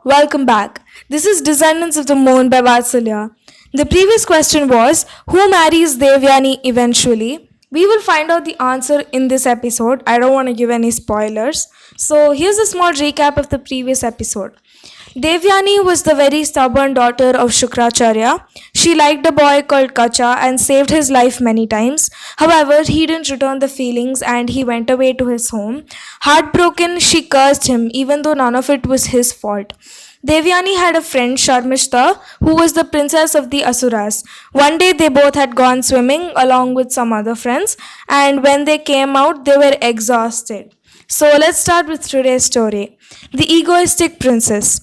welcome back. This is Descendants of the Moon by Vathsalya. The previous question was who marries Devyani eventually? We will find out the answer in this episode. I don't want to give any spoilers. So, here's a small recap of the previous episode. Devyani was the very stubborn daughter of Shukracharya. She liked a boy called Kacha and saved his life many times. However, he didn't return the feelings and he went away to his home. Heartbroken, she cursed him even though none of it was his fault. Devyani had a friend, Sharmishta, who was the princess of the Asuras. One day they both had gone swimming along with some other friends, and when they came out, they were exhausted. So let's start with today's story. The Egoistic Princess.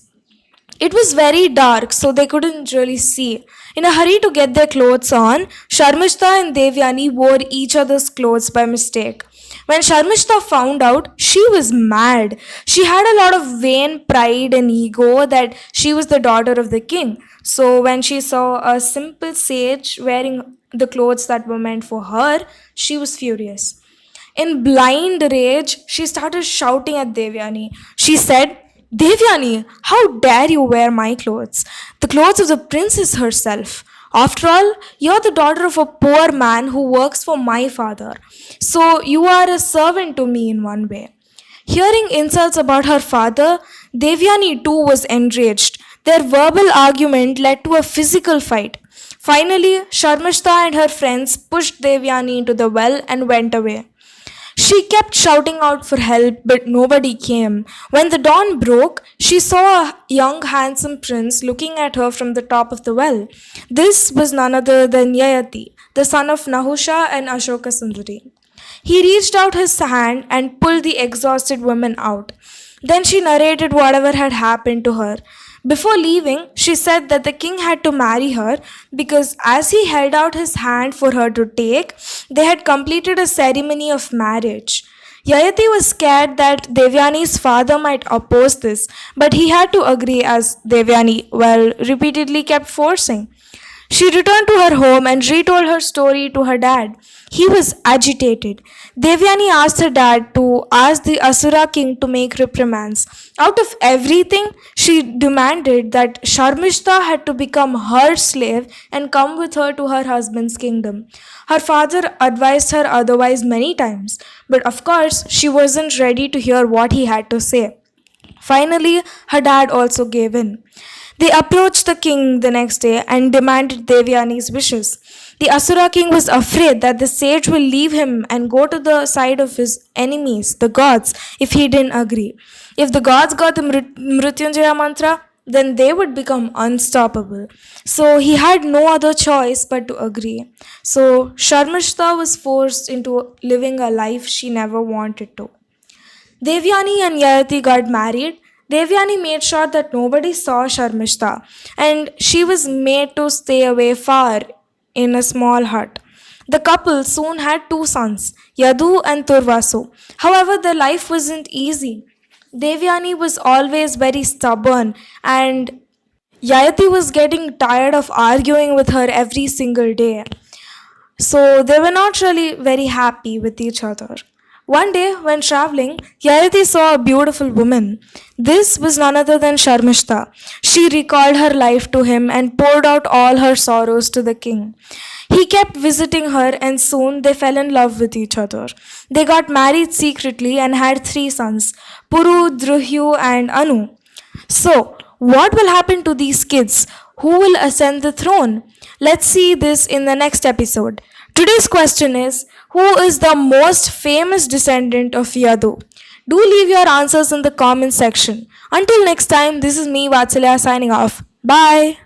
It was very dark, so they couldn't really see. In a hurry to get their clothes on, Sharmishta and Devyani wore each other's clothes by mistake. When Sharmishta found out, she was mad. She had a lot of vain pride and ego that she was the daughter of the king. So when she saw a simple sage wearing the clothes that were meant for her, she was furious. In blind rage, she started shouting at Devyani. She said, Devyani, how dare you wear my clothes? The clothes of the princess herself. After all, you're the daughter of a poor man who works for my father. So you are a servant to me in one way. Hearing insults about her father, Devyani too was enraged. Their verbal argument led to a physical fight. Finally, Sharmishta and her friends pushed Devyani into the well and went away. She kept shouting out for help, but nobody came. When the dawn broke, she saw a young, handsome prince looking at her from the top of the well. This was none other than Yayati, the son of Nahusha and Ashoka Sundari. He reached out his hand and pulled the exhausted woman out. Then she narrated whatever had happened to her. Before leaving, she said that the king had to marry her because as he held out his hand for her to take, they had completed a ceremony of marriage. Yayati was scared that Devyani's father might oppose this, but he had to agree as Devyani, repeatedly kept forcing. She returned to her home and retold her story to her dad. He was agitated. Devyani asked her dad to ask the Asura king to make reprimands. Out of everything, she demanded that Sharmishta had to become her slave and come with her to her husband's kingdom. Her father advised her otherwise many times, but of course, she wasn't ready to hear what he had to say. Finally, her dad also gave in. They approached the king the next day and demanded Devyani's wishes. The Asura king was afraid that the sage will leave him and go to the side of his enemies, the gods, if he didn't agree. If the gods got the Mrityunjaya mantra, then they would become unstoppable. So he had no other choice but to agree. So Sharmishta was forced into living a life she never wanted to. Devyani and Yayati got married. Devyani made sure that nobody saw Sharmishta, and she was made to stay away far in a small hut. The couple soon had two sons, Yadu and Turvasu. However, their life wasn't easy. Devyani was always very stubborn, and Yayati was getting tired of arguing with her every single day. So they were not really very happy with each other. One day, when traveling, Yayati saw a beautiful woman. This was none other than Sharmishta. She recalled her life to him and poured out all her sorrows to the king. He kept visiting her and soon they fell in love with each other. They got married secretly and had three sons, Puru, Druhyu and Anu. So, what will happen to these kids? Who will ascend the throne? Let's see this in the next episode. Today's question is, who is the most famous descendant of Yadu? Do leave your answers in the comment section. Until next time, this is me, Vathsalya, signing off. Bye.